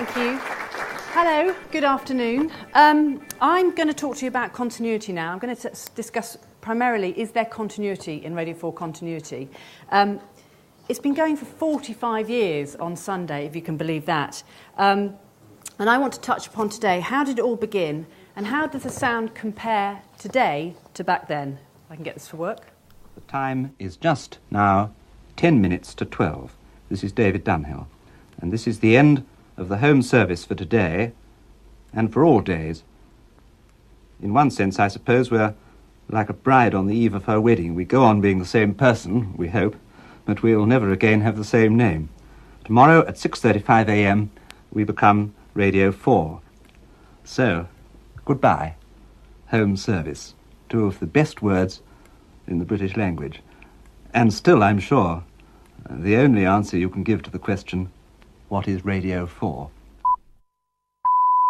Thank you. Hello, good afternoon. I'm going to talk to you about continuity now. I'm going to discuss primarily, is there continuity in Radio 4 continuity? It's been going for 45 years on Sunday, if you can believe that. And I want to touch upon today, how did it all begin, and how does the sound compare today to back then? If I can get this to work. The time is just now 10 minutes to 12. This is David Dunhill, and this is the end of the home service for today and for all days. In one sense, I suppose, we're like a bride on the eve of her wedding. We go on being the same person, we hope, but we'll never again have the same name. Tomorrow at 6:35 a.m. we become Radio 4. So, goodbye, home service. Two of the best words in the British language. And still, I'm sure, the only answer you can give to the question, what is Radio 4?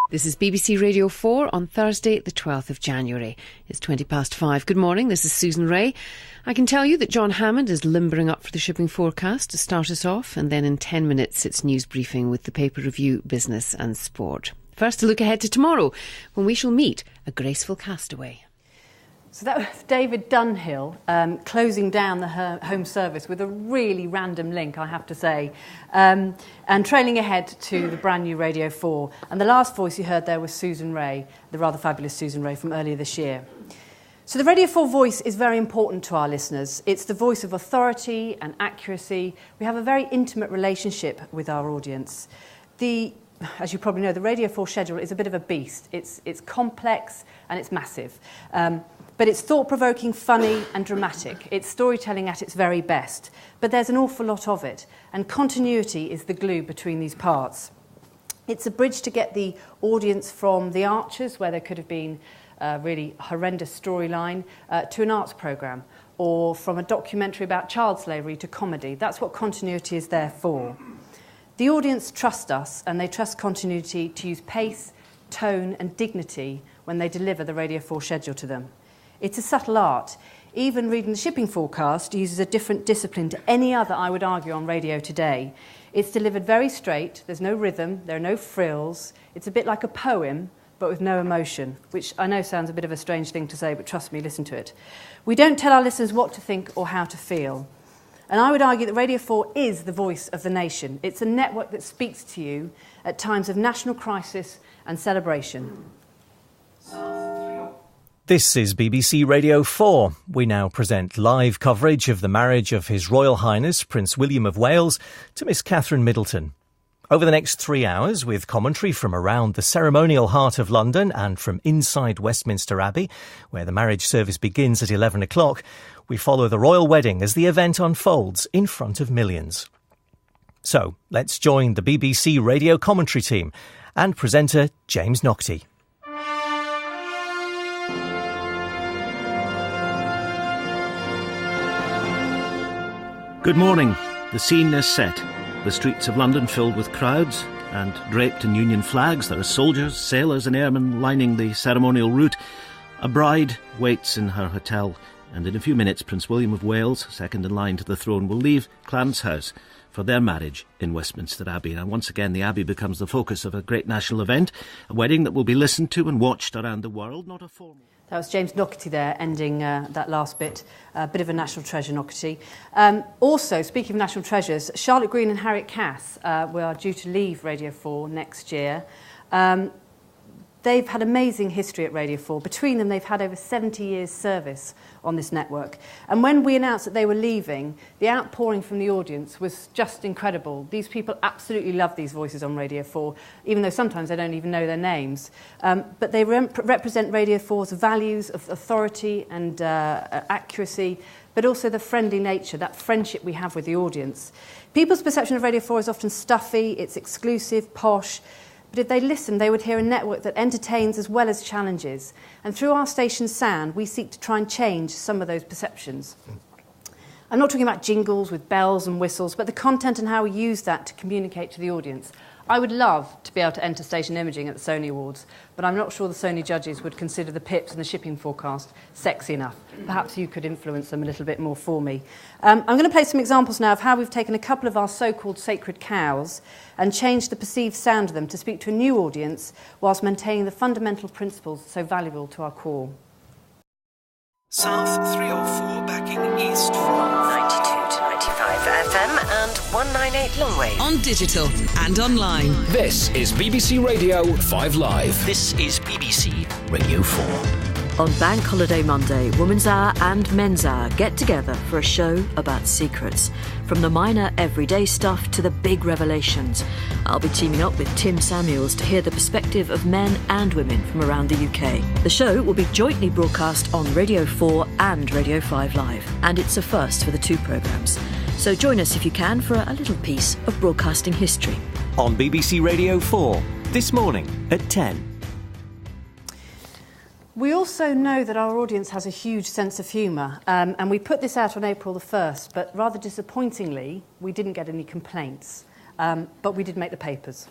This is BBC Radio 4 on Thursday, the 12th of January. It's 5:20. Good morning, this is Susan Ray. I can tell you that John Hammond is limbering up for the shipping forecast to start us off, and then in 10 minutes it's news briefing with the paper review, business and sport. First, a look ahead to tomorrow, when we shall meet a graceful castaway. So that was David Dunhill closing down the home service with a really random link, I have to say, and trailing ahead to the brand new Radio 4. And the last voice you heard there was Susan Ray, the rather fabulous Susan Ray from earlier this year. So the Radio 4 voice is very important to our listeners. It's the voice of authority and accuracy. We have a very intimate relationship with our audience. As you probably know, the Radio 4 schedule is a bit of a beast. It's complex and it's massive. But it's thought-provoking, funny and dramatic. It's storytelling at its very best. But there's an awful lot of it. And continuity is the glue between these parts. It's a bridge to get the audience from The Archers, where there could have been a really horrendous storyline, to an arts programme, or from a documentary about child slavery to comedy. That's what continuity is there for. The audience trust us, and they trust continuity to use pace, tone and dignity when they deliver the Radio 4 schedule to them. It's a subtle art. Even reading the shipping forecast uses a different discipline to any other, I would argue, on radio today. It's delivered very straight, there's no rhythm, there are no frills. It's a bit like a poem, but with no emotion, which I know sounds a bit of a strange thing to say, but trust me, listen to it. We don't tell our listeners what to think or how to feel. And I would argue that Radio 4 is the voice of the nation. It's a network that speaks to you at times of national crisis and celebration. This is BBC Radio 4. We now present live coverage of the marriage of His Royal Highness Prince William of Wales to Miss Catherine Middleton. Over the next 3 hours, with commentary from around the ceremonial heart of London and from inside Westminster Abbey, where the marriage service begins at 11 o'clock, we follow the royal wedding as the event unfolds in front of millions. So, let's join the BBC radio commentary team and presenter James Naughtie. Good morning. The scene is set. The streets of London filled with crowds, and draped in Union flags there are soldiers, sailors and airmen lining the ceremonial route. A bride waits in her hotel, and in a few minutes Prince William of Wales, second in line to the throne, will leave Clarence House for their marriage in Westminster Abbey. And once again the Abbey becomes the focus of a great national event, a wedding that will be listened to and watched around the world, not a formal... That was James Naughtie there, ending that last bit. A bit of a national treasure, Naughtie. Also, speaking of national treasures, Charlotte Green and Harriet Cass are due to leave Radio 4 next year. They've had amazing history at Radio 4. Between them, they've had over 70 years' service on this network. And when we announced that they were leaving, the outpouring from the audience was just incredible. These people absolutely love these voices on Radio 4, even though sometimes they don't even know their names. But they represent Radio 4's values of authority and accuracy, but also the friendly nature, that friendship we have with the audience. People's perception of Radio 4 is often stuffy, it's exclusive, posh. But if they listened, they would hear a network that entertains as well as challenges. And through our station's sound, we seek to try and change some of those perceptions. I'm not talking about jingles with bells and whistles, but the content and how we use that to communicate to the audience. I would love to be able to enter station imaging at the Sony Awards, but I'm not sure the Sony judges would consider the pips and the shipping forecast sexy enough. Perhaps you could influence them a little bit more for me. I'm going to play some examples now of how we've taken a couple of our so-called sacred cows and changed the perceived sound of them to speak to a new audience whilst maintaining the fundamental principles so valuable to our core. South 304 backing east from 92 to 95 FM and 198 Longway. On digital and online. This is BBC Radio 5 Live. This is BBC Radio 4. On Bank Holiday Monday, Women's Hour and Men's Hour get together for a show about secrets. From the minor everyday stuff to the big revelations. I'll be teaming up with Tim Samuels to hear the perspective of men and women from around the UK. The show will be jointly broadcast on Radio 4 and Radio 5 Live. And it's a first for the two programmes. So join us if you can for a little piece of broadcasting history. On BBC Radio 4, this morning at 10. We also know that our audience has a huge sense of humour, and we put this out on April the 1st, but rather disappointingly, we didn't get any complaints, but we did make the papers.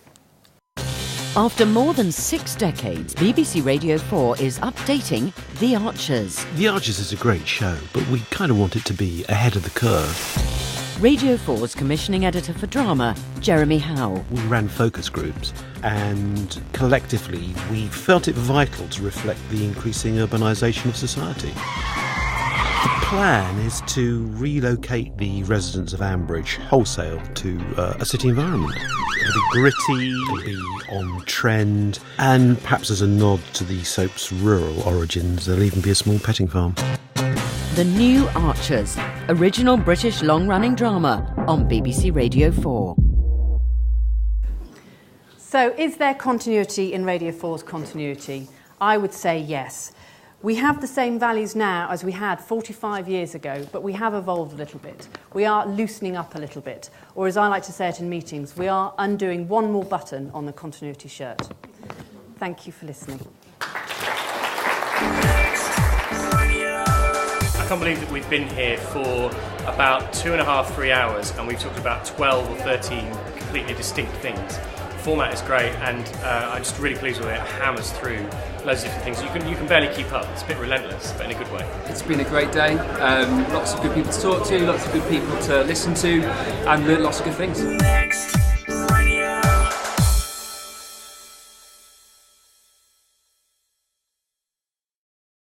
After more than 6 decades, BBC Radio 4 is updating The Archers. The Archers is a great show, but we kind of want it to be ahead of the curve. Radio 4's commissioning editor for drama, Jeremy Howe. We ran focus groups, and collectively we felt it vital to reflect the increasing urbanisation of society. The plan is to relocate the residents of Ambridge wholesale to a city environment. It'll be gritty, it'll be on trend, and perhaps as a nod to the soap's rural origins, there'll even be a small petting farm. The New Archers, original British long-running drama on BBC Radio 4. So, is there continuity in Radio 4's continuity? I would say yes. We have the same values now as we had 45 years ago, but we have evolved a little bit. We are loosening up a little bit, or as I like to say it in meetings, we are undoing one more button on the continuity shirt. Thank you for listening. I can't believe that we've been here for about 2.5, 3 hours and we've talked about 12 or 13 completely distinct things. The format is great and I'm just really pleased with it. It hammers through loads of different things. You can barely keep up. It's a bit relentless, but in a good way. It's been a great day. Lots of good people to talk to, lots of good people to listen to, and lots of good things.